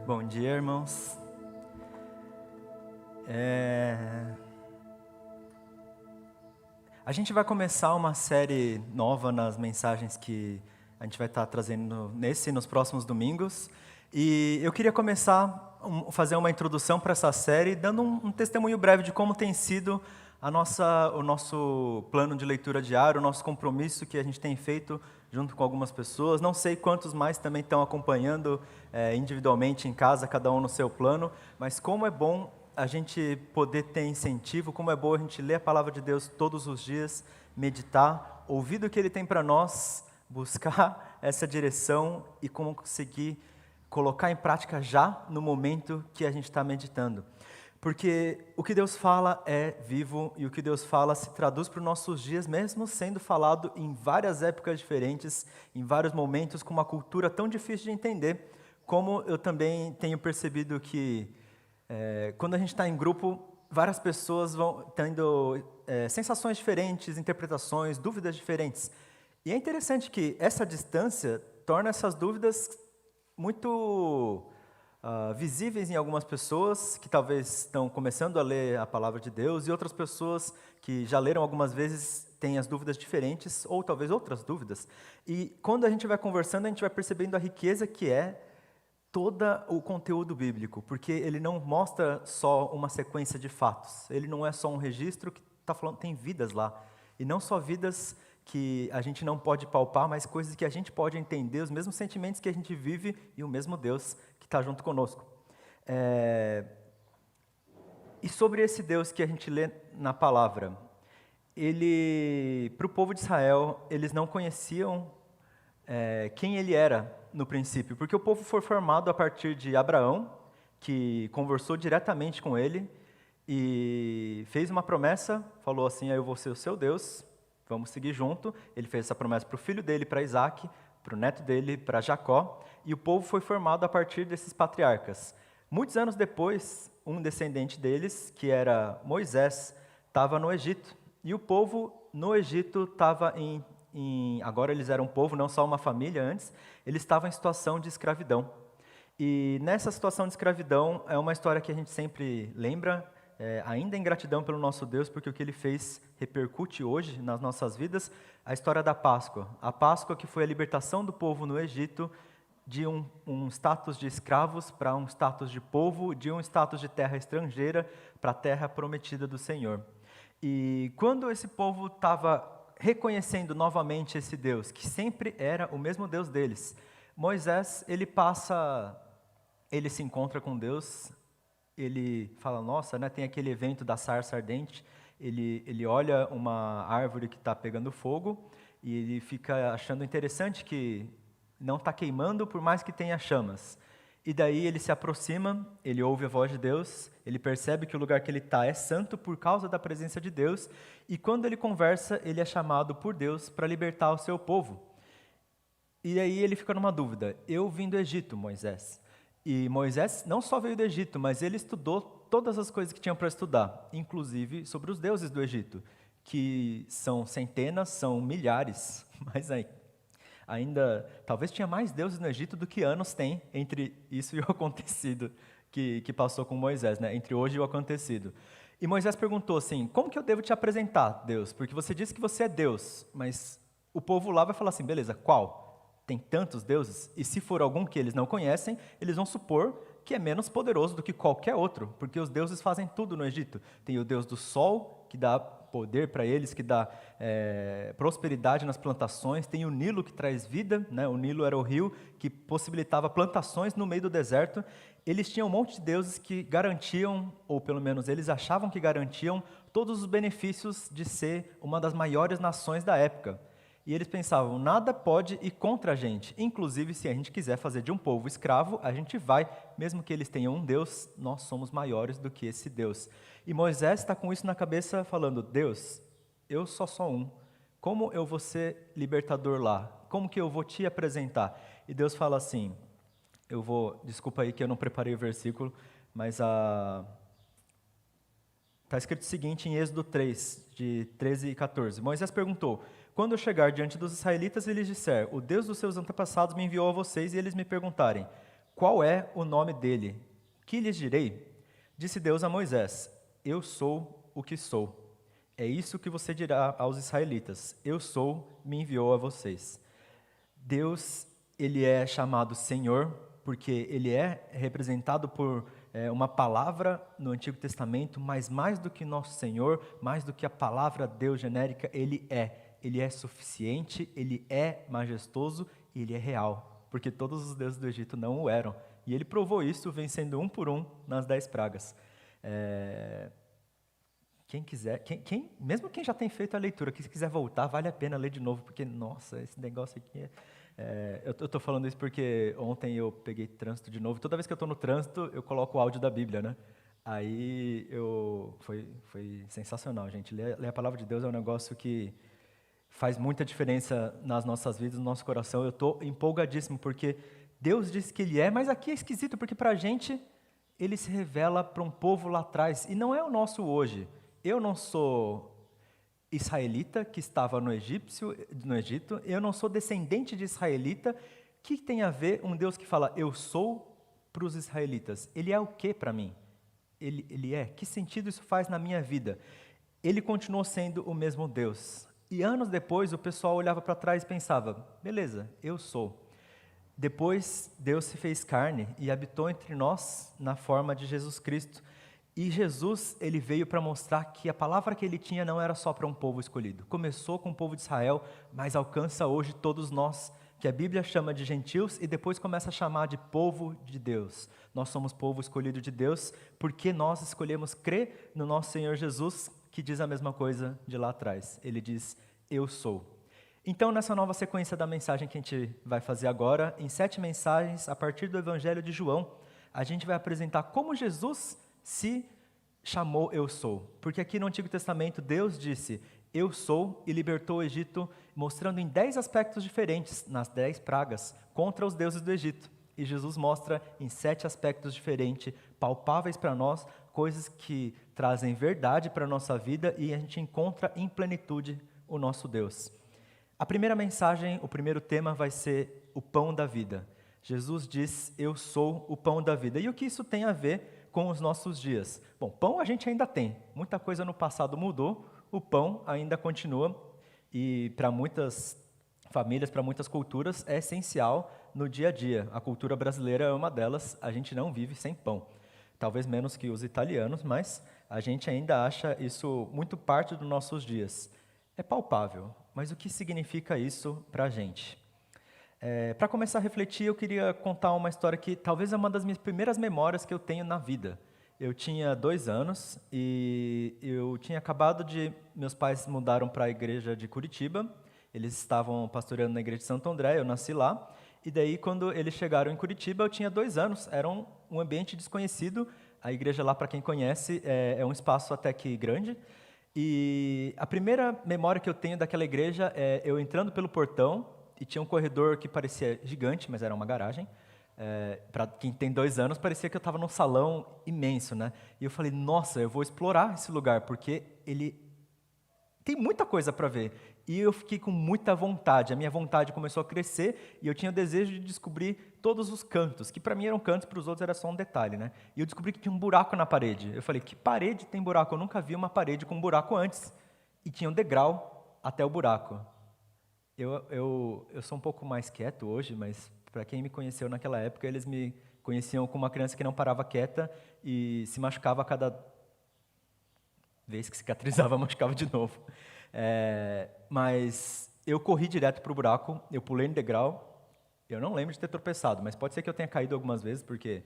Bom dia, irmãos. A gente vai começar uma série nova nas mensagens que a gente vai estar trazendo nesse e nos próximos domingos. E eu queria começar fazer uma introdução para essa série, dando um testemunho breve de como tem sido o nosso plano de leitura diário, o nosso compromisso que a gente tem feito junto com algumas pessoas. Não sei quantos mais também estão acompanhando individualmente em casa, cada um no seu plano, mas como é bom a gente poder ter incentivo, como é bom a gente ler a palavra de Deus todos os dias, meditar, ouvir o que Ele tem para nós, buscar essa direção e como conseguir colocar em prática já no momento que a gente está meditando. Porque o que Deus fala é vivo e o que Deus fala se traduz para os nossos dias, mesmo sendo falado em várias épocas diferentes, em vários momentos, com uma cultura tão difícil de entender, como eu também tenho percebido que quando a gente está em grupo, várias pessoas vão tendo sensações diferentes, interpretações, dúvidas diferentes. E é interessante que essa distância torna essas dúvidas muito visíveis em algumas pessoas que talvez estão começando a ler a palavra de Deus e outras pessoas que já leram algumas vezes têm as dúvidas diferentes ou talvez outras dúvidas. E quando a gente vai conversando, a gente vai percebendo a riqueza que é todo o conteúdo bíblico, porque ele não mostra só uma sequência de fatos, ele não é só um registro que está falando, tem vidas lá, e não só vidas que a gente não pode palpar, mas coisas que a gente pode entender, os mesmos sentimentos que a gente vive e o mesmo Deus que está junto conosco. E sobre esse Deus que a gente lê na palavra, para o povo de Israel, eles não conheciam quem ele era no princípio, porque o povo foi formado a partir de Abraão, que conversou diretamente com ele e fez uma promessa, falou assim: eu vou ser o seu Deus, vamos seguir junto. Ele fez essa promessa para o filho dele, para Isaac, para o neto dele, para Jacó, e o povo foi formado a partir desses patriarcas. Muitos anos depois, um descendente deles, que era Moisés, estava no Egito, e o povo no Egito estava agora eles eram um povo, não só uma família antes, eles estavam em situação de escravidão. E nessa situação de escravidão é uma história que a gente sempre lembra, ainda em gratidão pelo nosso Deus, porque o que Ele fez repercute hoje nas nossas vidas, a história da Páscoa. A Páscoa que foi a libertação do povo no Egito de um status de escravos para um status de povo, de um status de terra estrangeira para a terra prometida do Senhor. E quando esse povo estava reconhecendo novamente esse Deus, que sempre era o mesmo Deus deles, Moisés, ele se encontra com Deus, ele fala, nossa, né, tem aquele evento da sarça ardente, ele olha uma árvore que está pegando fogo, e ele fica achando interessante que não está queimando por mais que tenha chamas. E daí ele se aproxima, ele ouve a voz de Deus, ele percebe que o lugar que ele está é santo por causa da presença de Deus, e quando ele conversa, ele é chamado por Deus para libertar o seu povo. E aí ele fica numa dúvida: eu vim do Egito, Moisés. E Moisés não só veio do Egito, mas ele estudou todas as coisas que tinham para estudar, inclusive sobre os deuses do Egito, que são centenas, são milhares, mas ainda, talvez tinha mais deuses no Egito do que anos tem entre isso e o acontecido que passou com Moisés, né? Entre hoje e o acontecido. E Moisés perguntou assim: como que eu devo te apresentar, Deus? Porque você disse que você é Deus, mas o povo lá vai falar assim: beleza, qual? Tem tantos deuses? E se for algum que eles não conhecem, eles vão supor que é menos poderoso do que qualquer outro, porque os deuses fazem tudo no Egito. Tem o Deus do sol, que dá poder para eles, que dá prosperidade nas plantações, tem o Nilo que traz vida, né? O Nilo era o rio que possibilitava plantações no meio do deserto. Eles tinham um monte de deuses que garantiam, ou pelo menos eles achavam que garantiam, todos os benefícios de ser uma das maiores nações da época. E eles pensavam, nada pode ir contra a gente, inclusive se a gente quiser fazer de um povo escravo, a gente vai, mesmo que eles tenham um Deus, nós somos maiores do que esse Deus. E Moisés está com isso na cabeça falando: Deus, eu só sou um, como eu vou ser libertador lá? Como que eu vou te apresentar? E Deus fala assim, desculpa aí que eu não preparei o versículo, mas está escrito o seguinte em Êxodo 3, de 13 e 14. Moisés perguntou: quando eu chegar diante dos israelitas e lhes disser, o Deus dos seus antepassados me enviou a vocês, e eles me perguntarem, qual é o nome dele? Que lhes direi? Disse Deus a Moisés: eu sou o que sou. É isso que você dirá aos israelitas: eu sou, me enviou a vocês. Deus, ele é chamado Senhor, porque ele é representado por uma palavra no Antigo Testamento, mas mais do que nosso Senhor, mais do que a palavra Deus genérica, ele é suficiente, ele é majestoso e ele é real, porque todos os deuses do Egito não o eram. E ele provou isso vencendo um por um nas 10 pragas. Quem quiser, mesmo quem já tem feito a leitura, que se quiser voltar, vale a pena ler de novo, porque, nossa, esse negócio aqui eu estou falando isso porque ontem eu peguei trânsito de novo. Toda vez que eu estou no trânsito, eu coloco o áudio da Bíblia, né? Aí foi sensacional, gente. Ler a palavra de Deus é um negócio que faz muita diferença nas nossas vidas, no nosso coração. Eu estou empolgadíssimo, porque Deus disse que Ele é, mas aqui é esquisito, porque para a gente, Ele se revela para um povo lá atrás, e não é o nosso hoje. Eu não sou israelita que estava no Egito, eu não sou descendente de israelita. O que tem a ver um Deus que fala, eu sou, para os israelitas? Ele é o que para mim? Ele é? Que sentido isso faz na minha vida? Ele continuou sendo o mesmo Deus. E anos depois, o pessoal olhava para trás e pensava, beleza, eu sou. Depois, Deus se fez carne e habitou entre nós na forma de Jesus Cristo. E Jesus, ele veio para mostrar que a palavra que ele tinha não era só para um povo escolhido. Começou com o povo de Israel, mas alcança hoje todos nós, que a Bíblia chama de gentios e depois começa a chamar de povo de Deus. Nós somos povo escolhido de Deus porque nós escolhemos crer no nosso Senhor Jesus, que diz a mesma coisa de lá atrás. Ele diz, eu sou. Então, nessa nova sequência da mensagem que a gente vai fazer agora, em 7 mensagens, a partir do Evangelho de João, a gente vai apresentar como Jesus se chamou eu sou. Porque aqui no Antigo Testamento, Deus disse, eu sou, e libertou o Egito, mostrando em 10 aspectos diferentes, nas 10 pragas, contra os deuses do Egito. E Jesus mostra em 7 aspectos diferentes, palpáveis para nós, coisas que trazem verdade para a nossa vida e a gente encontra em plenitude o nosso Deus. A primeira mensagem, o primeiro tema vai ser o pão da vida. Jesus diz, eu sou o pão da vida. E o que isso tem a ver com os nossos dias? Bom, pão a gente ainda tem. Muita coisa no passado mudou, o pão ainda continua. E para muitas famílias, para muitas culturas, é essencial no dia a dia. A cultura brasileira é uma delas, a gente não vive sem pão. Talvez menos que os italianos, mas a gente ainda acha isso muito parte dos nossos dias. É palpável, mas o que significa isso para a gente? Para começar a refletir, eu queria contar uma história que talvez é uma das minhas primeiras memórias que eu tenho na vida. Eu tinha 2 anos e eu tinha acabado de... Meus pais mudaram para a igreja de Curitiba, eles estavam pastoreando na igreja de Santo André, eu nasci lá, e daí quando eles chegaram em Curitiba, eu tinha 2 anos, era um ambiente desconhecido. A igreja lá, para quem conhece, é um espaço até que grande. E a primeira memória que eu tenho daquela igreja é eu entrando pelo portão, e tinha um corredor que parecia gigante, mas era uma garagem. Para quem tem 2 anos, parecia que eu estava num salão imenso, né? E eu falei, nossa, eu vou explorar esse lugar, porque ele tem muita coisa para ver. E eu fiquei com muita vontade, a minha vontade começou a crescer, e eu tinha o desejo de descobrir todos os cantos, que para mim eram cantos, para os outros era só um detalhe, né? E eu descobri que tinha um buraco na parede. Eu falei, que parede tem buraco? Eu nunca vi uma parede com um buraco antes. E tinha um degrau até o buraco. Eu sou um pouco mais quieto hoje, mas para quem me conheceu naquela época, eles me conheciam como uma criança que não parava quieta e se machucava a cada vez que cicatrizava, machucava de novo. Mas eu corri direto para o buraco, eu pulei no degrau, eu não lembro de ter tropeçado, mas pode ser que eu tenha caído algumas vezes, porque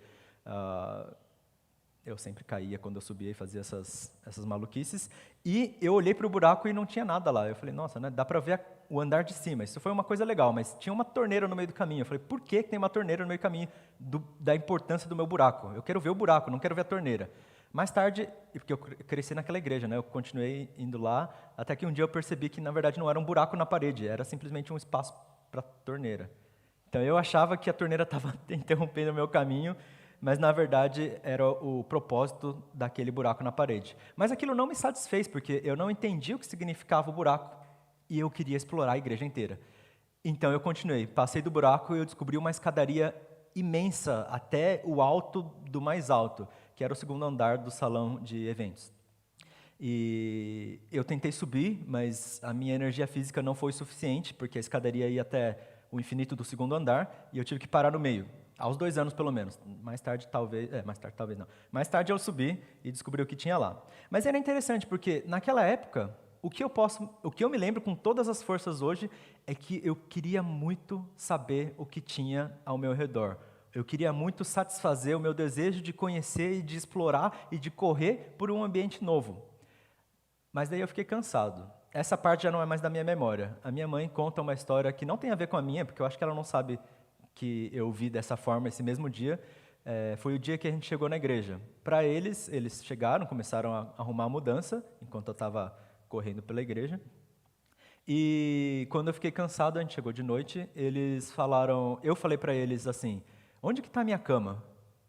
eu sempre caía quando eu subia e fazia essas maluquices. E eu olhei para o buraco e não tinha nada lá. Eu falei, nossa, né, dá para ver o andar de cima. Isso foi uma coisa legal, mas tinha uma torneira no meio do caminho. Eu falei, por que tem uma torneira no meio do caminho? Da importância do meu buraco. Eu quero ver o buraco, não quero ver a torneira. Mais tarde, porque eu cresci naquela igreja, né, eu continuei indo lá, até que um dia eu percebi que, na verdade, não era um buraco na parede, era simplesmente um espaço para a torneira. Então, eu achava que a torneira estava interrompendo o meu caminho, mas, na verdade, era o propósito daquele buraco na parede. Mas aquilo não me satisfez, porque eu não entendi o que significava o buraco, e eu queria explorar a igreja inteira. Então, eu continuei. Passei do buraco e eu descobri uma escadaria imensa, até o alto do mais alto, que era o segundo andar do salão de eventos. E eu tentei subir, mas a minha energia física não foi suficiente, porque a escadaria ia até o infinito do segundo andar, e eu tive que parar no meio, aos 2 anos pelo menos. Mais tarde talvez não. Mais tarde eu subi e descobri o que tinha lá. Mas era interessante, porque naquela época, o que eu me lembro com todas as forças hoje, é que eu queria muito saber o que tinha ao meu redor. Eu queria muito satisfazer o meu desejo de conhecer e de explorar e de correr por um ambiente novo. Mas daí eu fiquei cansado. Essa parte já não é mais da minha memória. A minha mãe conta uma história que não tem a ver com a minha, porque eu acho que ela não sabe que eu vi dessa forma esse mesmo dia. Foi o dia que a gente chegou na igreja. Para eles chegaram, começaram a arrumar a mudança, enquanto eu estava correndo pela igreja. E quando eu fiquei cansado, a gente chegou de noite, eu falei para eles assim, onde que está a minha cama?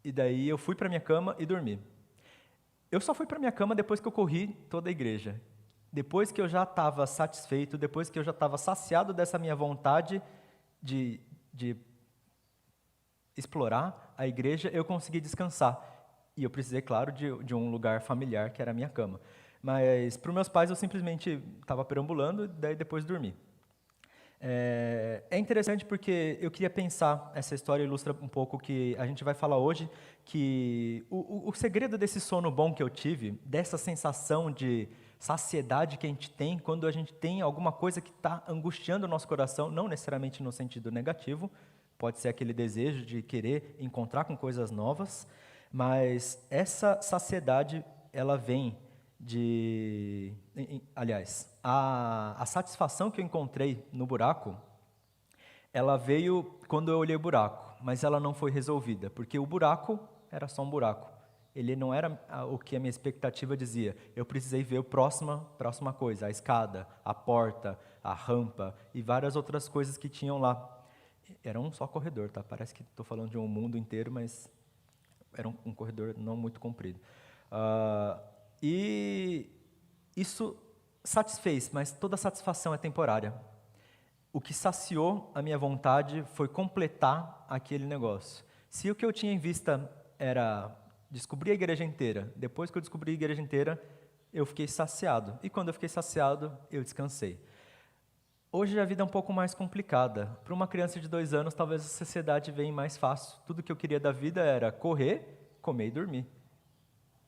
E daí eu fui para minha cama e dormi. Eu só fui para minha cama depois que eu corri toda a igreja. Depois que eu já estava satisfeito, depois que eu já estava saciado dessa minha vontade de explorar a igreja, eu consegui descansar. E eu precisei, claro, de um lugar familiar, que era a minha cama. Mas para os meus pais eu simplesmente estava perambulando, daí depois dormi. É interessante porque eu queria pensar, essa história ilustra um pouco o que a gente vai falar hoje, que o segredo desse sono bom que eu tive, dessa sensação de saciedade que a gente tem quando a gente tem alguma coisa que está angustiando o nosso coração, não necessariamente no sentido negativo, pode ser aquele desejo de querer encontrar com coisas novas, mas essa saciedade, ela vem aliás, a satisfação que eu encontrei no buraco, ela veio quando eu olhei o buraco, mas ela não foi resolvida, porque o buraco era só um buraco. Ele não era o que a minha expectativa dizia. Eu precisei ver a próxima coisa, a escada, a porta, a rampa e várias outras coisas que tinham lá. Era um só corredor, tá? Parece que estou falando de um mundo inteiro, mas era um corredor não muito comprido. E isso satisfez, mas toda satisfação é temporária. O que saciou a minha vontade foi completar aquele negócio. Se o que eu tinha em vista era descobrir a igreja inteira, depois que eu descobri a igreja inteira, eu fiquei saciado. E quando eu fiquei saciado, eu descansei. Hoje a vida é um pouco mais complicada. Para uma criança de 2 anos, talvez a sociedade venha mais fácil. Tudo que eu queria da vida era correr, comer e dormir.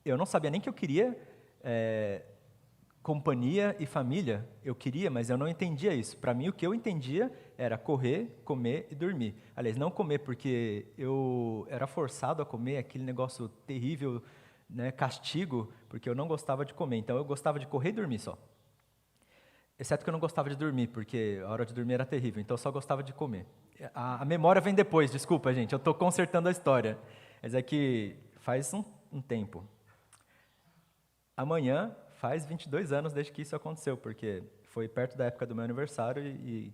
Eu não sabia nem que eu queria companhia e família. Eu queria, mas eu não entendia isso. Para mim, o que eu entendia era correr, comer e dormir. Aliás, não comer porque eu era forçado a comer, aquele negócio terrível, né, castigo, porque eu não gostava de comer. Então, eu gostava de correr e dormir só. Exceto que eu não gostava de dormir, porque a hora de dormir era terrível. Então, eu só gostava de comer. A memória vem depois, desculpa, gente. Eu estou consertando a história. Mas é que faz um tempo. Amanhã faz 22 anos desde que isso aconteceu, porque foi perto da época do meu aniversário e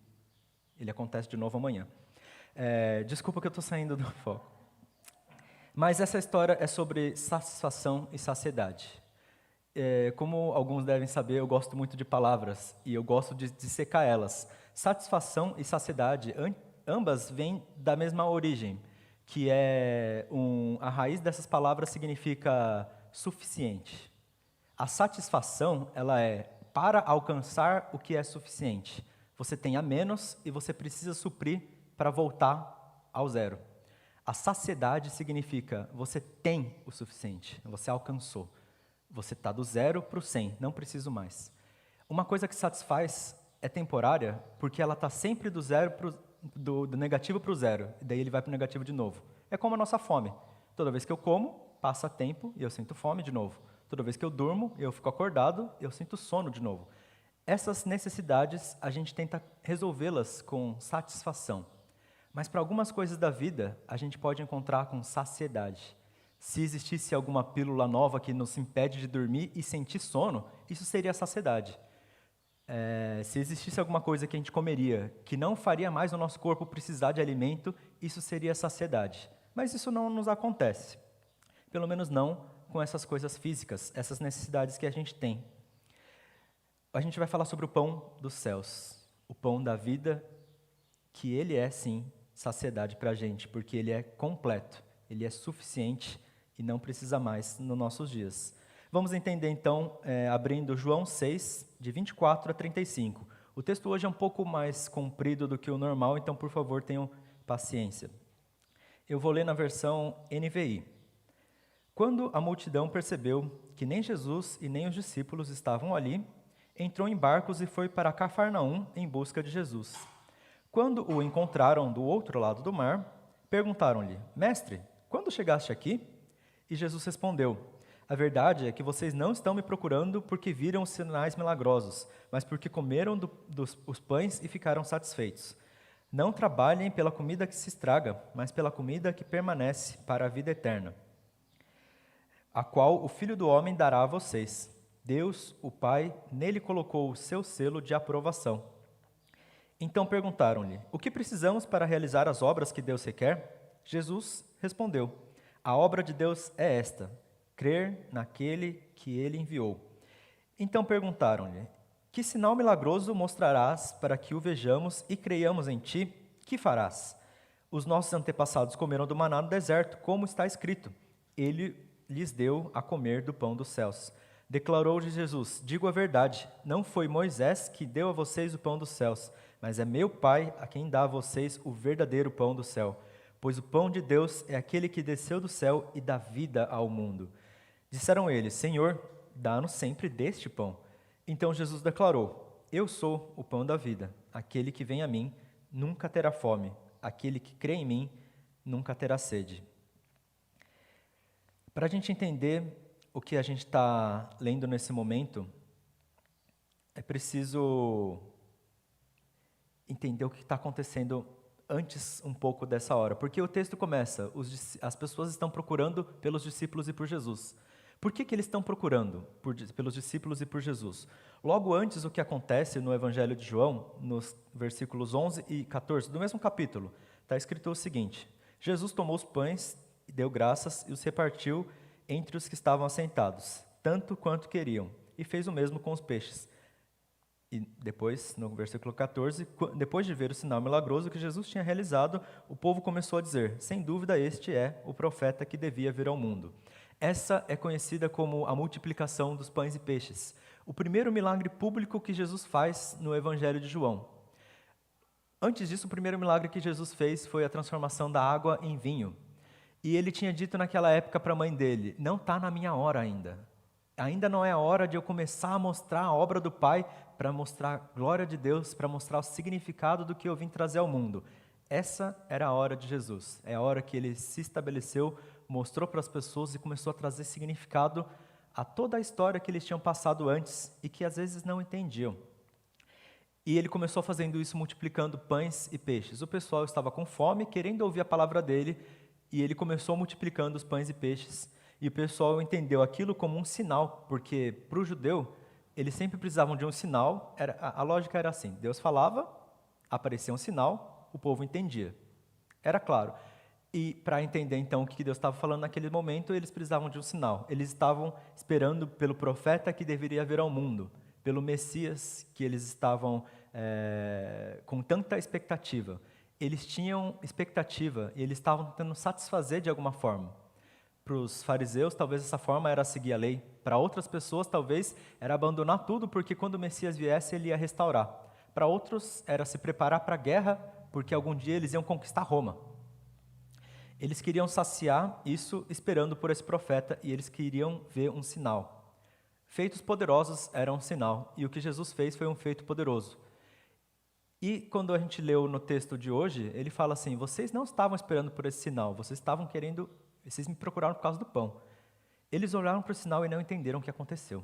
ele acontece de novo amanhã. Desculpa que eu estou saindo do foco. Mas essa história é sobre satisfação e saciedade. Como alguns devem saber, eu gosto muito de palavras e eu gosto de dissecar elas. Satisfação e saciedade, ambas vêm da mesma origem, que a raiz dessas palavras significa suficiente. A satisfação, ela é para alcançar o que é suficiente. Você tem a menos e você precisa suprir para voltar ao zero. A saciedade significa você tem o suficiente, você alcançou. Você está do 0 para o 100, não preciso mais. Uma coisa que satisfaz é temporária, porque ela está sempre do negativo para o zero, e daí ele vai para o negativo de novo. É como a nossa fome. Toda vez que eu como, passa tempo e eu sinto fome de novo. Toda vez que eu durmo, eu fico acordado, eu sinto sono de novo. Essas necessidades, a gente tenta resolvê-las com satisfação. Mas para algumas coisas da vida, a gente pode encontrar com saciedade. Se existisse alguma pílula nova que nos impede de dormir e sentir sono, isso seria saciedade. Se existisse alguma coisa que a gente comeria, que não faria mais o nosso corpo precisar de alimento, isso seria saciedade. Mas isso não nos acontece. Pelo menos não com essas coisas físicas, essas necessidades que a gente tem. A gente vai falar sobre o pão dos céus, o pão da vida, que ele é, sim, saciedade para a gente, porque Ele é completo, Ele é suficiente e não precisa mais nos nossos dias. Vamos entender então, abrindo João 6, de 24 a 35. O texto hoje é um pouco mais comprido do que o normal, então, por favor, tenham paciência. Eu vou ler na versão NVI. Quando a multidão percebeu que nem Jesus e nem os discípulos estavam ali, entrou em barcos e foi para Cafarnaum em busca de Jesus. Quando o encontraram do outro lado do mar, perguntaram-lhe: Mestre, quando chegaste aqui? E Jesus respondeu: A verdade é que vocês não estão me procurando porque viram os sinais milagrosos, mas porque comeram os pães e ficaram satisfeitos. Não trabalhem pela comida que se estraga, mas pela comida que permanece para a vida eterna, a qual o Filho do Homem dará a vocês. Deus, o Pai, nele colocou o seu selo de aprovação. Então perguntaram-lhe: O que precisamos para realizar as obras que Deus requer? Jesus respondeu: A obra de Deus é esta: crer naquele que ele enviou. Então perguntaram-lhe: Que sinal milagroso mostrarás para que o vejamos e creiamos em ti? Que farás? Os nossos antepassados comeram do maná no deserto, como está escrito: Ele lhes deu a comer do pão dos céus. Declarou-lhe Jesus: Digo a verdade, não foi Moisés que deu a vocês o pão dos céus, mas é meu Pai a quem dá a vocês o verdadeiro pão do céu. Pois o pão de Deus é aquele que desceu do céu e dá vida ao mundo. Disseram eles: Senhor, dá-nos sempre deste pão. Então Jesus declarou: Eu sou o pão da vida. Aquele que vem a mim nunca terá fome. Aquele que crê em mim nunca terá sede. Para a gente entender o que a gente está lendo nesse momento, é preciso entender o que está acontecendo antes um pouco dessa hora. Porque o texto começa: as pessoas estão procurando pelos discípulos e por Jesus. Por que eles estão procurando pelos discípulos e por Jesus? Logo antes, o que acontece no Evangelho de João, nos versículos 11 e 14, do mesmo capítulo, está escrito o seguinte: Jesus tomou os pães, deu graças e os repartiu entre os que estavam assentados, tanto quanto queriam, e fez o mesmo com os peixes. E depois, no versículo 14, depois de ver o sinal milagroso que Jesus tinha realizado, o povo começou a dizer: Sem dúvida, este é o profeta que devia vir ao mundo. Essa é conhecida como a multiplicação dos pães e peixes, o primeiro milagre público que Jesus faz no Evangelho de João. Antes disso, o primeiro milagre que Jesus fez foi a transformação da água em vinho. E ele tinha dito naquela época para a mãe dele: Não está na minha hora ainda. Ainda não é a hora de eu começar a mostrar a obra do Pai, para mostrar a glória de Deus, para mostrar o significado do que eu vim trazer ao mundo. Essa era a hora de Jesus. É a hora que ele se estabeleceu, mostrou para as pessoas e começou a trazer significado a toda a história que eles tinham passado antes e que às vezes não entendiam. E ele começou fazendo isso, multiplicando pães e peixes. O pessoal estava com fome, querendo ouvir a palavra dele, e ele começou multiplicando os pães e peixes. E o pessoal entendeu aquilo como um sinal, porque para o judeu, eles sempre precisavam de um sinal. A lógica era assim: Deus falava, aparecia um sinal, o povo entendia. Era claro. E para entender então o que Deus estava falando naquele momento, eles precisavam de um sinal. Eles estavam esperando pelo profeta que deveria vir ao mundo, pelo Messias que eles estavam com tanta expectativa. Eles tinham expectativa e eles estavam tentando satisfazer de alguma forma. Para os fariseus, talvez essa forma era seguir a lei. Para outras pessoas, talvez, era abandonar tudo, porque quando o Messias viesse, ele ia restaurar. Para outros, era se preparar para a guerra, porque algum dia eles iam conquistar Roma. Eles queriam saciar isso esperando por esse profeta, e eles queriam ver um sinal. Feitos poderosos eram um sinal, e o que Jesus fez foi um feito poderoso. E quando a gente leu no texto de hoje, ele fala assim: vocês não estavam esperando por esse sinal, vocês me procuraram por causa do pão. Eles olharam para o sinal e não entenderam o que aconteceu.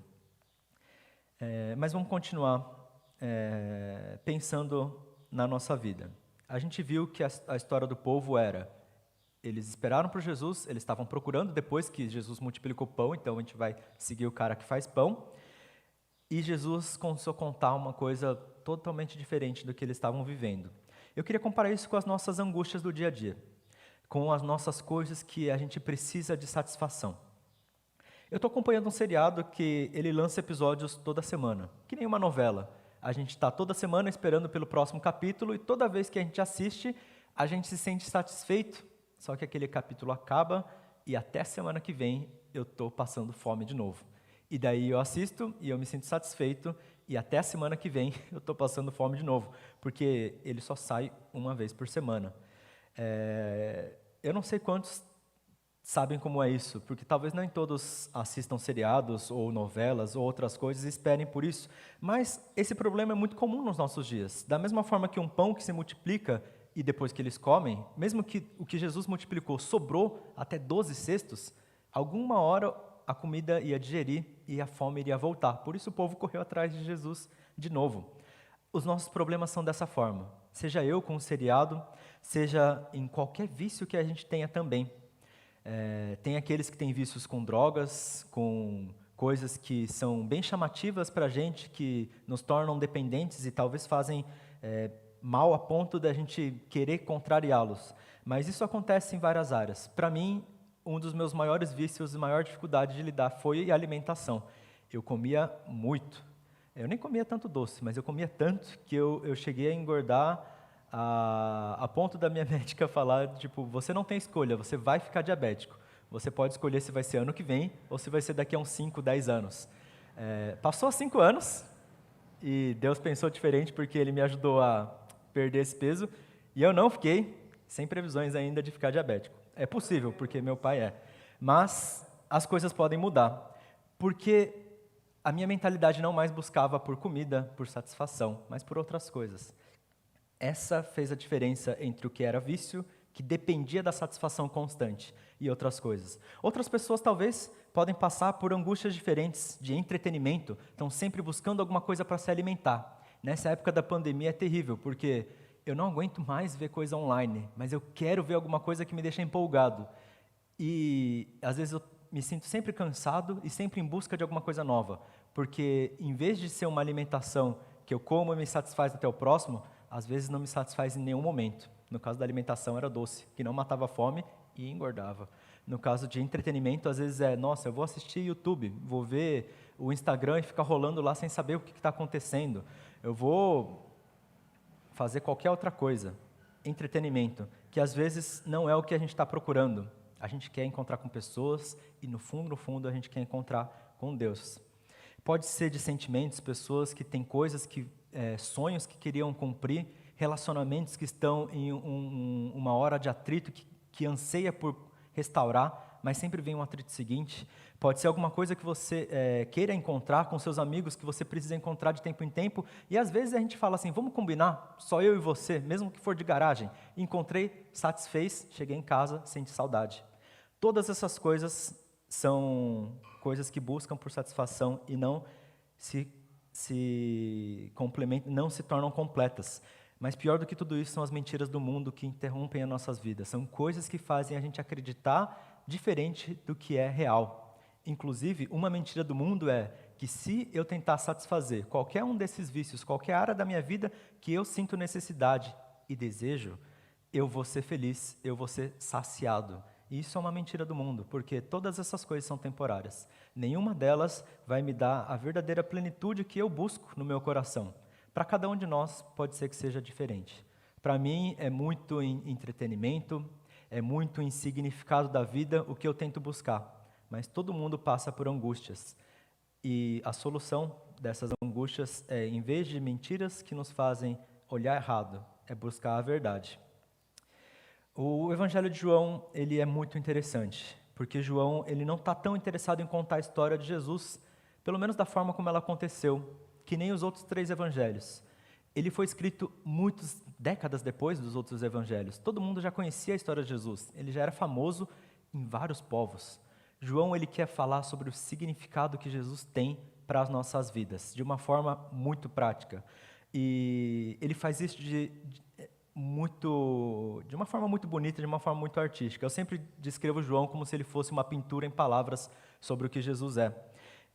Mas vamos continuar pensando na nossa vida. A gente viu que a história do povo era: eles esperaram por Jesus, eles estavam procurando depois que Jesus multiplicou o pão, então a gente vai seguir o cara que faz pão. E Jesus começou a contar uma coisa totalmente diferente do que eles estavam vivendo. Eu queria comparar isso com as nossas angústias do dia a dia, com as nossas coisas que a gente precisa de satisfação. Eu estou acompanhando um seriado que ele lança episódios toda semana, que nem uma novela. A gente está toda semana esperando pelo próximo capítulo e toda vez que a gente assiste, a gente se sente satisfeito, só que aquele capítulo acaba e até semana que vem eu estou passando fome de novo. E daí eu assisto e eu me sinto satisfeito e até a semana que vem eu estou passando fome de novo, porque ele só sai uma vez por semana. Eu não sei quantos sabem como é isso, porque talvez nem todos assistam seriados ou novelas ou outras coisas e esperem por isso, mas esse problema é muito comum nos nossos dias. Da mesma forma que um pão que se multiplica e depois que eles comem, mesmo que o que Jesus multiplicou sobrou até 12 cestos, alguma hora a comida ia digerir e a fome iria voltar. Por isso o povo correu atrás de Jesus de novo. Os nossos problemas são dessa forma, seja eu com um seriado, seja em qualquer vício que a gente tenha também. Tem aqueles que têm vícios com drogas, com coisas que são bem chamativas para a gente, que nos tornam dependentes e talvez fazem mal a ponto da gente querer contrariá-los. Mas isso acontece em várias áreas. Para mim, um dos meus maiores vícios e maior dificuldade de lidar foi a alimentação. Eu comia muito. Eu nem comia tanto doce, mas eu comia tanto que eu cheguei a engordar a ponto da minha médica falar, tipo, você não tem escolha, você vai ficar diabético. Você pode escolher se vai ser ano que vem ou se vai ser daqui a uns 5, 10 anos. Passou 5 anos e Deus pensou diferente porque Ele me ajudou a perder esse peso e eu não fiquei sem previsões ainda de ficar diabético. É possível, porque meu pai é. Mas as coisas podem mudar, porque a minha mentalidade não mais buscava por comida, por satisfação, mas por outras coisas. Essa fez a diferença entre o que era vício, que dependia da satisfação constante, e outras coisas. Outras pessoas talvez podem passar por angústias diferentes de entretenimento, estão sempre buscando alguma coisa para se alimentar. Nessa época da pandemia é terrível, porque eu não aguento mais ver coisa online, mas eu quero ver alguma coisa que me deixa empolgado. E às vezes eu me sinto sempre cansado e sempre em busca de alguma coisa nova, porque em vez de ser uma alimentação que eu como e me satisfaz até o próximo, às vezes não me satisfaz em nenhum momento. No caso da alimentação era doce, que não matava a fome e engordava. No caso de entretenimento, às vezes nossa, eu vou assistir YouTube, vou ver o Instagram e ficar rolando lá sem saber o que está acontecendo. Eu vou fazer qualquer outra coisa. Entretenimento, que às vezes não é o que a gente está procurando. A gente quer encontrar com pessoas e no fundo, a gente quer encontrar com Deus. Pode ser de sentimentos, pessoas que têm coisas, sonhos que queriam cumprir, relacionamentos que estão em uma hora de atrito, que anseia por restaurar, mas sempre vem um atrito seguinte. Pode ser alguma coisa que você queira encontrar com seus amigos, que você precisa encontrar de tempo em tempo, e às vezes a gente fala assim, vamos combinar, só eu e você, mesmo que for de garagem. Encontrei, satisfez, cheguei em casa, senti saudade. Todas essas coisas são coisas que buscam por satisfação e não se complementam, não se tornam completas. Mas pior do que tudo isso são as mentiras do mundo que interrompem as nossas vidas. São coisas que fazem a gente acreditar diferente do que é real. Inclusive, uma mentira do mundo é que se eu tentar satisfazer qualquer um desses vícios, qualquer área da minha vida que eu sinto necessidade e desejo, eu vou ser feliz, eu vou ser saciado. E isso é uma mentira do mundo, porque todas essas coisas são temporárias. Nenhuma delas vai me dar a verdadeira plenitude que eu busco no meu coração. Para cada um de nós, pode ser que seja diferente. Para mim, é muito em entretenimento, é muito em significado da vida o que eu tento buscar. Mas todo mundo passa por angústias. E a solução dessas angústias é, em vez de mentiras que nos fazem olhar errado, é buscar a verdade. O Evangelho de João, ele é muito interessante, porque João, ele não está tão interessado em contar a história de Jesus, pelo menos da forma como ela aconteceu, que nem os outros 3 evangelhos. Ele foi escrito muitas décadas depois dos outros evangelhos. Todo mundo já conhecia a história de Jesus, ele já era famoso em vários povos. João, ele quer falar sobre o significado que Jesus tem para as nossas vidas, de uma forma muito prática. E ele faz isso de uma forma muito bonita, de uma forma muito artística. Eu sempre descrevo João como se ele fosse uma pintura em palavras sobre o que Jesus é.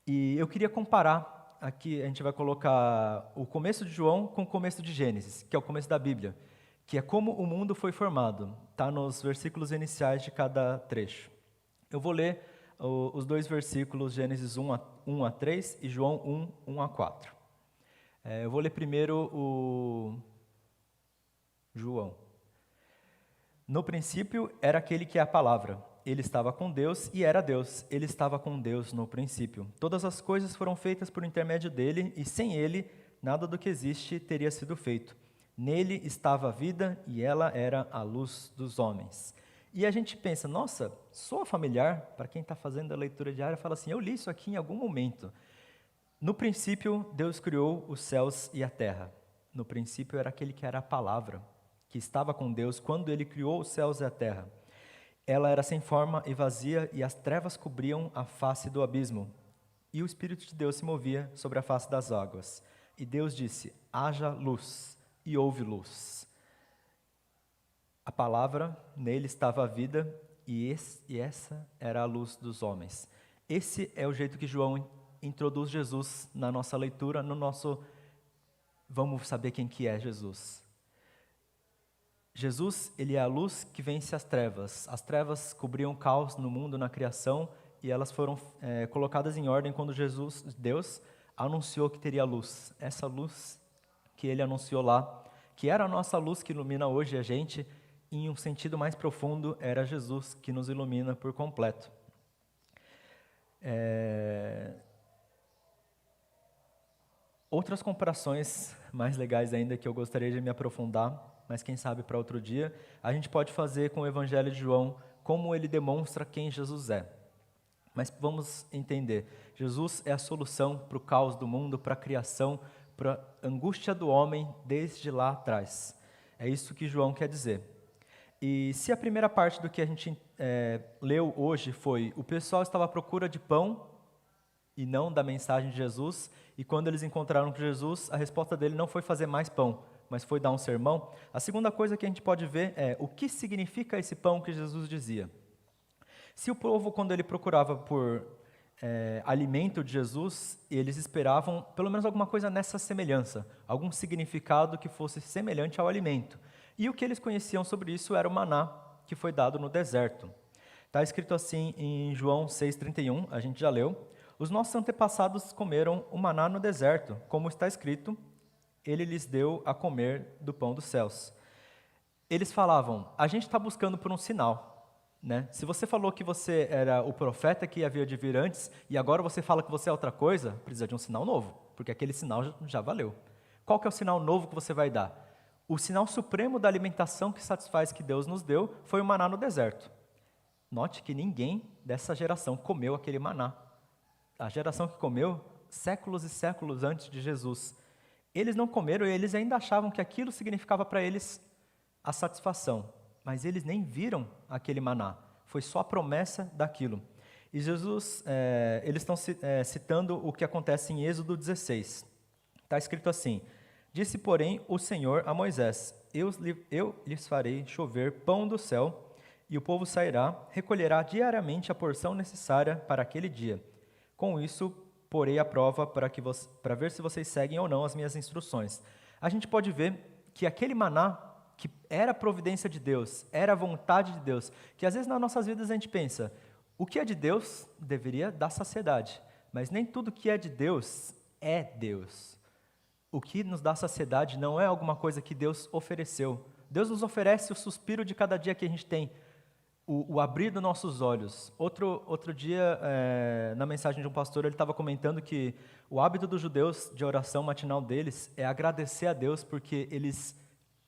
E eu queria comparar, aqui a gente vai colocar o começo de João com o começo de Gênesis, que é o começo da Bíblia, que é como o mundo foi formado, está nos versículos iniciais de cada trecho. Eu vou ler os 2 versículos, Gênesis 1 a 3 e João 1 a 4. Eu vou ler primeiro o João. No princípio era aquele que é a palavra. Ele estava com Deus e era Deus. Ele estava com Deus no princípio. Todas as coisas foram feitas por intermédio dele, e sem ele, nada do que existe teria sido feito. Nele estava a vida, e ela era a luz dos homens. E a gente pensa, nossa, soa familiar, para quem está fazendo a leitura diária, fala assim, eu li isso aqui em algum momento. No princípio, Deus criou os céus e a terra. No princípio era aquele que era a palavra, que estava com Deus quando ele criou os céus e a terra. Ela era sem forma e vazia, e as trevas cobriam a face do abismo. E o Espírito de Deus se movia sobre a face das águas. E Deus disse, haja luz, e houve luz. A palavra, nele estava a vida, e essa era a luz dos homens. Esse é o jeito que João introduz Jesus na nossa leitura, no nosso... Vamos saber quem que é Jesus. Jesus, ele é a luz que vence as trevas. As trevas cobriam o caos no mundo, na criação, e elas foram colocadas em ordem quando Deus, anunciou que teria luz. Essa luz que ele anunciou lá, que era a nossa luz que ilumina hoje a gente, em um sentido mais profundo, era Jesus que nos ilumina por completo. Outras comparações mais legais ainda que eu gostaria de me aprofundar, mas quem sabe para outro dia, a gente pode fazer com o Evangelho de João, como ele demonstra quem Jesus é. Mas vamos entender, Jesus é a solução para o caos do mundo, para a criação, para a angústia do homem desde lá atrás. É isso que João quer dizer. E se a primeira parte do que a gente leu hoje foi, o pessoal estava à procura de pão e não da mensagem de Jesus, e quando eles encontraram com Jesus, a resposta dele não foi fazer mais pão, mas foi dar um sermão. A segunda coisa que a gente pode ver é o que significa esse pão que Jesus dizia. Se o povo, quando ele procurava por alimento de Jesus, eles esperavam pelo menos alguma coisa nessa semelhança, algum significado que fosse semelhante ao alimento. E o que eles conheciam sobre isso era o maná que foi dado no deserto. Está escrito assim em João 6,31, a gente já leu. Os nossos antepassados comeram o maná no deserto, como está escrito, ele lhes deu a comer do pão dos céus. Eles falavam, a gente está buscando por um sinal, né? Se você falou que você era o profeta que havia de vir antes, e agora você fala que você é outra coisa, precisa de um sinal novo, porque aquele sinal já valeu. Qual que é o sinal novo que você vai dar? O sinal supremo da alimentação que satisfaz que Deus nos deu foi o maná no deserto. Note que ninguém dessa geração comeu aquele maná. A geração que comeu, séculos e séculos antes de Jesus. Eles não comeram e eles ainda achavam que aquilo significava para eles a satisfação. Mas eles nem viram aquele maná. Foi só a promessa daquilo. E Jesus, eles estão citando o que acontece em Êxodo 16. Está escrito assim, disse, porém, o Senhor a Moisés, eu lhes farei chover pão do céu, e o povo sairá, recolherá diariamente a porção necessária para aquele dia. Com isso, porei à prova para ver se vocês seguem ou não as minhas instruções. A gente pode ver que aquele maná, que era a providência de Deus, era a vontade de Deus, que às vezes nas nossas vidas a gente pensa, o que é de Deus deveria dar saciedade, mas nem tudo que é de Deus é Deus. O que nos dá saciedade não é alguma coisa que Deus ofereceu. Deus nos oferece o suspiro de cada dia que a gente tem, o abrir dos nossos olhos. Outro dia, na mensagem de um pastor, ele estava comentando que o hábito dos judeus de oração matinal deles é agradecer a Deus porque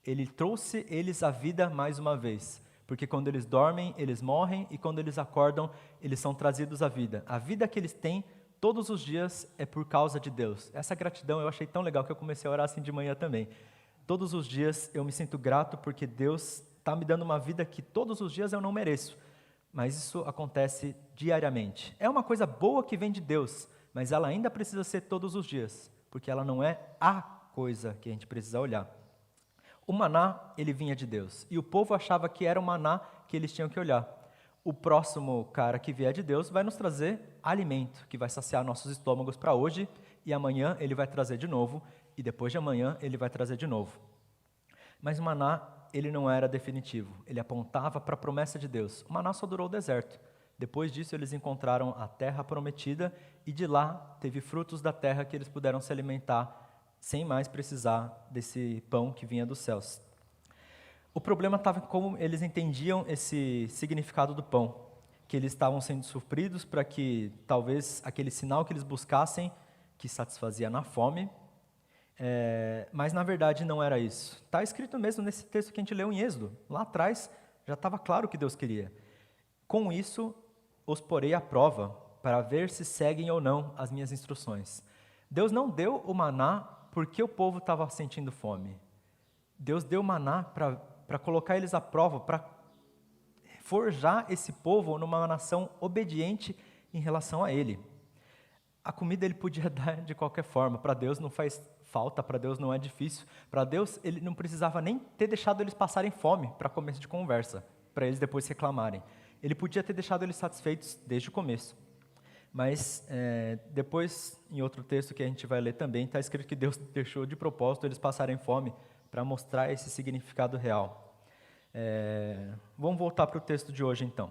ele trouxe eles à vida mais uma vez. Porque quando eles dormem, eles morrem, e quando eles acordam, eles são trazidos à vida. A vida que eles têm todos os dias é por causa de Deus. Essa gratidão eu achei tão legal que eu comecei a orar assim de manhã também. Todos os dias eu me sinto grato porque Deus está me dando uma vida que todos os dias eu não mereço. Mas isso acontece diariamente. É uma coisa boa que vem de Deus, mas ela ainda precisa ser todos os dias, porque ela não é a coisa que a gente precisa olhar. O maná, ele vinha de Deus, e o povo achava que era o maná que eles tinham que olhar. O próximo cara que vier de Deus vai nos trazer alimento, que vai saciar nossos estômagos para hoje, e amanhã ele vai trazer de novo, e depois de amanhã ele vai trazer de novo. Mas o maná, ele não era definitivo, ele apontava para a promessa de Deus. O maná só durou o deserto. Depois disso eles encontraram a terra prometida, e de lá teve frutos da terra que eles puderam se alimentar, sem mais precisar desse pão que vinha dos céus. O problema estava em como eles entendiam esse significado do pão, que eles estavam sendo supridos para que talvez aquele sinal que eles buscassem, que satisfazia na fome, mas na verdade não era isso. Está escrito mesmo nesse texto que a gente leu em Êxodo. Lá atrás já estava claro o que Deus queria. Com isso, os porei à prova, para ver se seguem ou não as minhas instruções. Deus não deu o maná porque o povo estava sentindo fome. Deus deu o maná para colocar eles à prova, para forjar esse povo numa nação obediente em relação a Ele. A comida Ele podia dar de qualquer forma, para Deus não faz falta, para Deus não é difícil. Para Deus, Ele não precisava nem ter deixado eles passarem fome para começo de conversa, para eles depois reclamarem. Ele podia ter deixado eles satisfeitos desde o começo. Mas depois, em outro texto que a gente vai ler também, está escrito que Deus deixou de propósito eles passarem fome para mostrar esse significado real. Vamos voltar para o texto de hoje, então.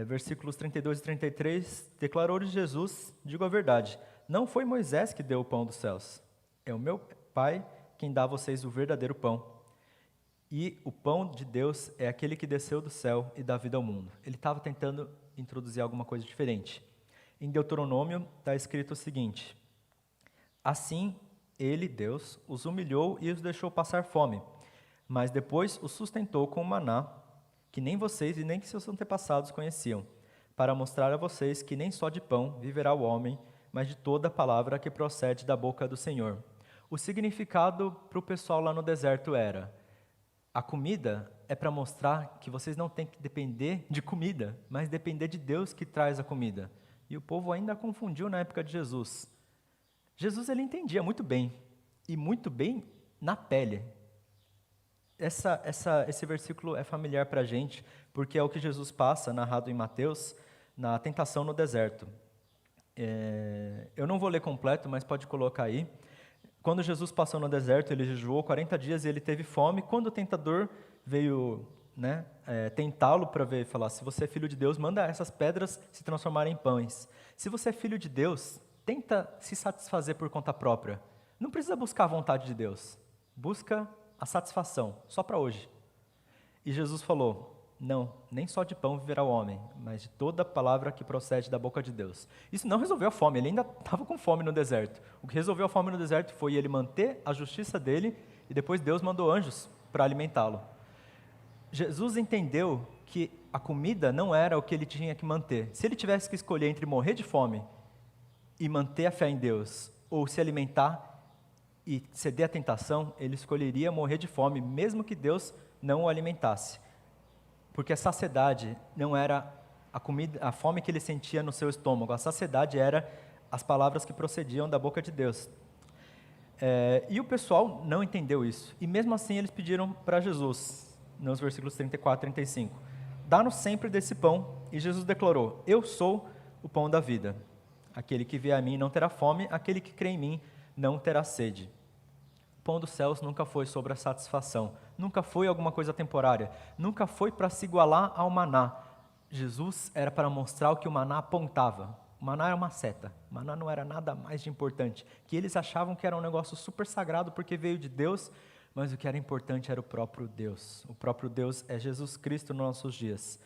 Versículos 32 e 33, declarou-lhes Jesus, digo a verdade, não foi Moisés que deu o pão dos céus, é o meu Pai quem dá a vocês o verdadeiro pão. E o pão de Deus é aquele que desceu do céu e dá vida ao mundo. Ele estava tentando introduzir alguma coisa diferente. Em Deuteronômio está escrito o seguinte: assim ele, Deus, os humilhou e os deixou passar fome, mas depois os sustentou com o maná, que nem vocês e nem que seus antepassados conheciam, para mostrar a vocês que nem só de pão viverá o homem, mas de toda a palavra que procede da boca do Senhor. O significado para o pessoal lá no deserto era: a comida é para mostrar que vocês não têm que depender de comida, mas depender de Deus que traz a comida. E o povo ainda confundiu na época de Jesus. Jesus ele entendia muito bem, e muito bem na pele. Esse versículo é familiar para a gente, porque é o que Jesus passa, narrado em Mateus, na tentação no deserto. Eu não vou ler completo, mas pode colocar aí. Quando Jesus passou no deserto, ele jejuou 40 dias e ele teve fome. Quando o tentador veio tentá-lo para ver, falar, se você é filho de Deus, manda essas pedras se transformarem em pães. Se você é filho de Deus, tenta se satisfazer por conta própria. Não precisa buscar a vontade de Deus. Busca a satisfação, só para hoje. E Jesus falou, não, nem só de pão viverá o homem, mas de toda palavra que procede da boca de Deus. Isso não resolveu a fome, ele ainda estava com fome no deserto. O que resolveu a fome no deserto foi ele manter a justiça dele, e depois Deus mandou anjos para alimentá-lo. Jesus entendeu que a comida não era o que ele tinha que manter. Se ele tivesse que escolher entre morrer de fome e manter a fé em Deus, ou se alimentar e ceder à tentação, ele escolheria morrer de fome, mesmo que Deus não o alimentasse. Porque a saciedade não era a comida, a fome que ele sentia no seu estômago, a saciedade era as palavras que procediam da boca de Deus. E o pessoal não entendeu isso, e mesmo assim eles pediram para Jesus, nos versículos 34 e 35, dá-nos sempre desse pão, e Jesus declarou, eu sou o pão da vida, aquele que vier a mim não terá fome, aquele que crê em mim não terá sede. O pão dos céus nunca foi sobre a satisfação, nunca foi alguma coisa temporária, nunca foi para se igualar ao maná. Jesus era para mostrar o que o maná apontava. O maná era uma seta, o maná não era nada mais de importante, que eles achavam que era um negócio super sagrado porque veio de Deus, mas o que era importante era o próprio Deus. O próprio Deus é Jesus Cristo nos nossos dias.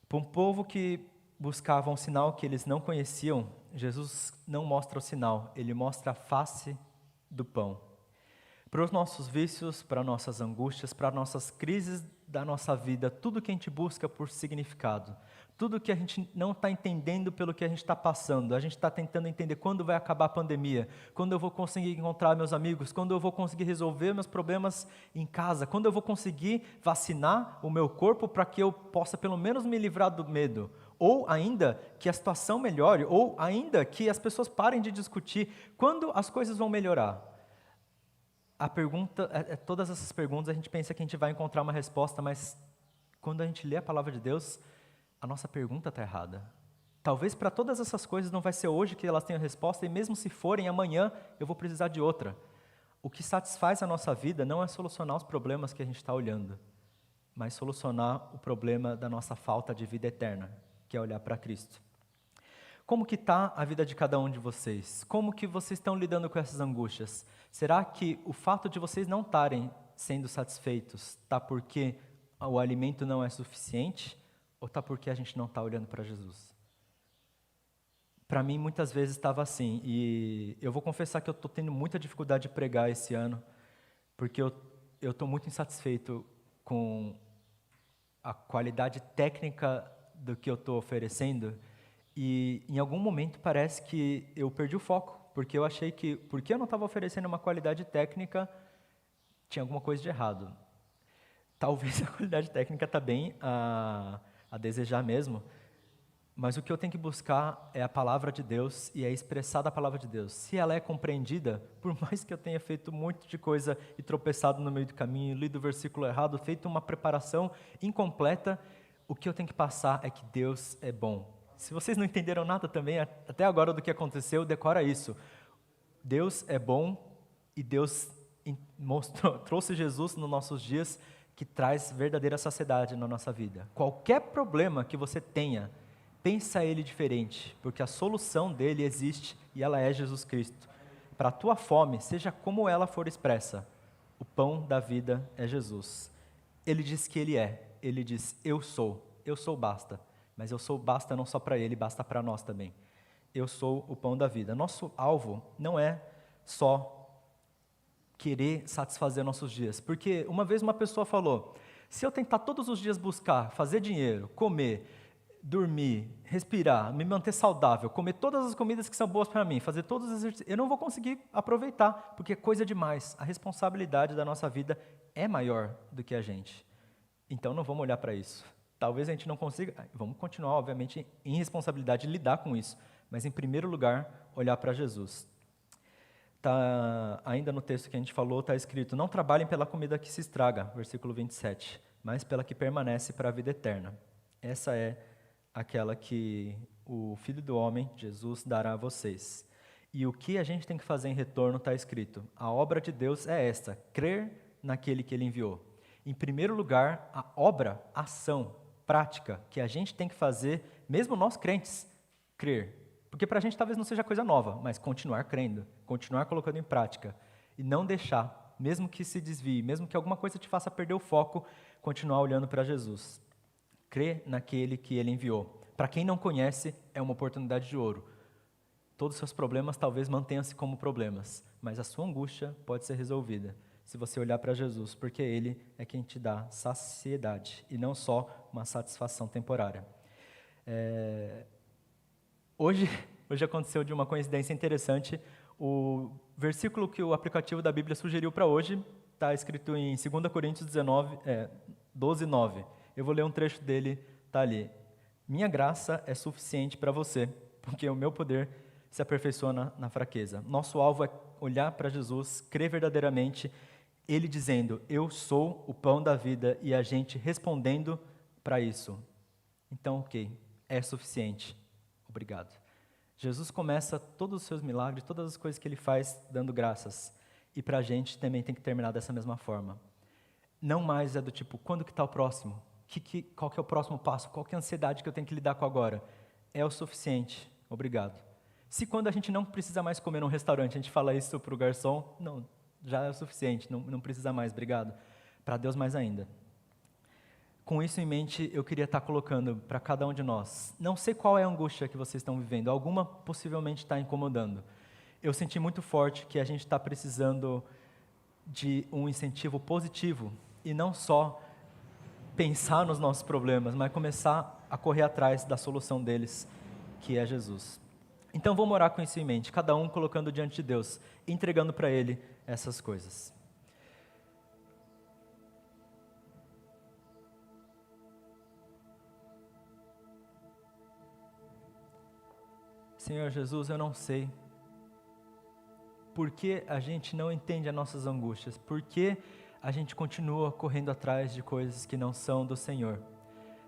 Para um povo que buscava um sinal que eles não conheciam, Jesus não mostra o sinal, ele mostra a face do pão. Para os nossos vícios, para nossas angústias, para nossas crises da nossa vida, tudo que a gente busca por significado, tudo que a gente não está entendendo pelo que a gente está passando, a gente está tentando entender quando vai acabar a pandemia, quando eu vou conseguir encontrar meus amigos, quando eu vou conseguir resolver meus problemas em casa, quando eu vou conseguir vacinar o meu corpo para que eu possa pelo menos me livrar do medo, ou ainda que a situação melhore, ou ainda que as pessoas parem de discutir, quando as coisas vão melhorar? A pergunta, todas essas perguntas a gente pensa que a gente vai encontrar uma resposta, mas quando a gente lê a palavra de Deus, a nossa pergunta está errada. Talvez para todas essas coisas não vai ser hoje que elas tenham resposta, e mesmo se forem, amanhã eu vou precisar de outra. O que satisfaz a nossa vida não é solucionar os problemas que a gente está olhando, mas solucionar o problema da nossa falta de vida eterna, que é olhar para Cristo. Como que está a vida de cada um de vocês? Como que vocês estão lidando com essas angústias? Será que o fato de vocês não estarem sendo satisfeitos? Está porque o alimento não é suficiente? Ou está porque a gente não está olhando para Jesus? Para mim, muitas vezes estava assim. E eu vou confessar que eu estou tendo muita dificuldade de pregar esse ano, porque eu estou muito insatisfeito com a qualidade técnica do que eu estou oferecendo. E em algum momento parece que eu perdi o foco, porque eu achei que, porque eu não estava oferecendo uma qualidade técnica, tinha alguma coisa de errado. Talvez a qualidade técnica está bem a desejar mesmo, mas o que eu tenho que buscar é a palavra de Deus e é expressar da palavra de Deus. Se ela é compreendida, por mais que eu tenha feito muito de coisa e tropeçado no meio do caminho, lido o versículo errado, feito uma preparação incompleta, o que eu tenho que passar é que Deus é bom. Se vocês não entenderam nada também, até agora do que aconteceu, decora isso. Deus é bom e Deus trouxe Jesus nos nossos dias que traz verdadeira saciedade na nossa vida. Qualquer problema que você tenha, pensa ele diferente, porque a solução dele existe e ela é Jesus Cristo. Para a tua fome, seja como ela for expressa, o pão da vida é Jesus. Ele diz que ele é, ele diz eu sou basta. Mas eu sou basta não só para ele, basta para nós também. Eu sou o pão da vida. Nosso alvo não é só querer satisfazer nossos dias. Porque uma vez uma pessoa falou, se eu tentar todos os dias buscar, fazer dinheiro, comer, dormir, respirar, me manter saudável, comer todas as comidas que são boas para mim, fazer todos os exercícios, eu não vou conseguir aproveitar, porque é coisa demais. A responsabilidade da nossa vida é maior do que a gente. Então não vamos olhar para isso. Talvez a gente não consiga, vamos continuar, obviamente, em responsabilidade de lidar com isso, mas em primeiro lugar, olhar para Jesus. Ainda no texto que a gente falou, está escrito, não trabalhem pela comida que se estraga, versículo 27, mas pela que permanece para a vida eterna. Essa é aquela que o Filho do Homem, Jesus, dará a vocês. E o que a gente tem que fazer em retorno está escrito, a obra de Deus é esta, crer naquele que Ele enviou. Em primeiro lugar, a obra, a ação, prática, que a gente tem que fazer, mesmo nós crentes, crer. Porque para a gente talvez não seja coisa nova, mas continuar crendo, continuar colocando em prática. E não deixar, mesmo que se desvie, mesmo que alguma coisa te faça perder o foco, continuar olhando para Jesus. Crer naquele que Ele enviou. Para quem não conhece, é uma oportunidade de ouro. Todos os seus problemas talvez mantenham-se como problemas, mas a sua angústia pode ser resolvida se você olhar para Jesus, porque Ele é quem te dá saciedade, e não só uma satisfação temporária. Hoje aconteceu de uma coincidência interessante, o versículo que o aplicativo da Bíblia sugeriu para hoje está escrito em 2 Coríntios 12, 9. Eu vou ler um trecho dele, está ali. Minha graça é suficiente para você, porque o meu poder se aperfeiçoa na fraqueza. Nosso alvo é olhar para Jesus, crer verdadeiramente, Ele dizendo, eu sou o pão da vida, e a gente respondendo para isso. Então, ok, é suficiente. Obrigado. Jesus começa todos os seus milagres, todas as coisas que Ele faz, dando graças. E para a gente também tem que terminar dessa mesma forma. Não mais é do tipo, quando que está o próximo? Qual que é o próximo passo? Qual que é a ansiedade que eu tenho que lidar com agora? É o suficiente. Obrigado. Se quando a gente não precisa mais comer num restaurante, a gente fala isso para o garçom, não, já é o suficiente, não precisa mais, obrigado. Para Deus mais ainda. Com isso em mente, eu queria estar colocando para cada um de nós, não sei qual é a angústia que vocês estão vivendo, alguma possivelmente está incomodando. Eu senti muito forte que a gente está precisando de um incentivo positivo, e não só pensar nos nossos problemas, mas começar a correr atrás da solução deles, que é Jesus. Então vamos orar com isso em mente, cada um colocando diante de Deus, entregando para Ele essas coisas. Senhor Jesus, eu não sei por que a gente não entende as nossas angústias, por que a gente continua correndo atrás de coisas que não são do Senhor.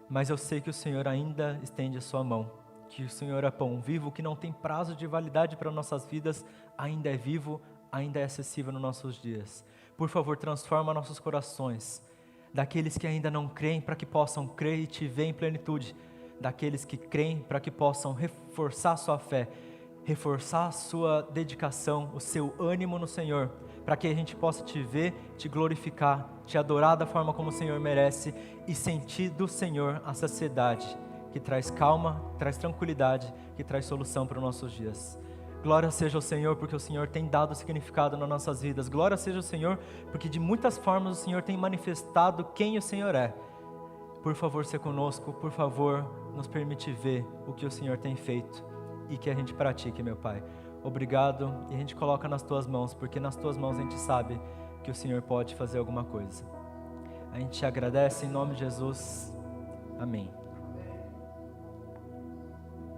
Mas eu sei que o Senhor ainda estende a sua mão, que o Senhor é pão vivo, que não tem prazo de validade para nossas vidas, ainda é vivo, ainda é acessível nos nossos dias. Por favor, transforma nossos corações, daqueles que ainda não creem para que possam crer e te ver em plenitude, daqueles que creem para que possam reforçar sua fé, reforçar a sua dedicação, o seu ânimo no Senhor, para que a gente possa te ver, te glorificar, te adorar da forma como o Senhor merece e sentir do Senhor a saciedade que traz calma, traz tranquilidade, que traz solução para os nossos dias. Glória seja ao Senhor, porque o Senhor tem dado significado nas nossas vidas. Glória seja ao Senhor, porque de muitas formas o Senhor tem manifestado quem o Senhor é. Por favor, seja conosco, por favor, nos permite ver o que o Senhor tem feito e que a gente pratique, meu Pai. Obrigado, e a gente coloca nas Tuas mãos, porque nas Tuas mãos a gente sabe que o Senhor pode fazer alguma coisa. A gente te agradece em nome de Jesus. Amém.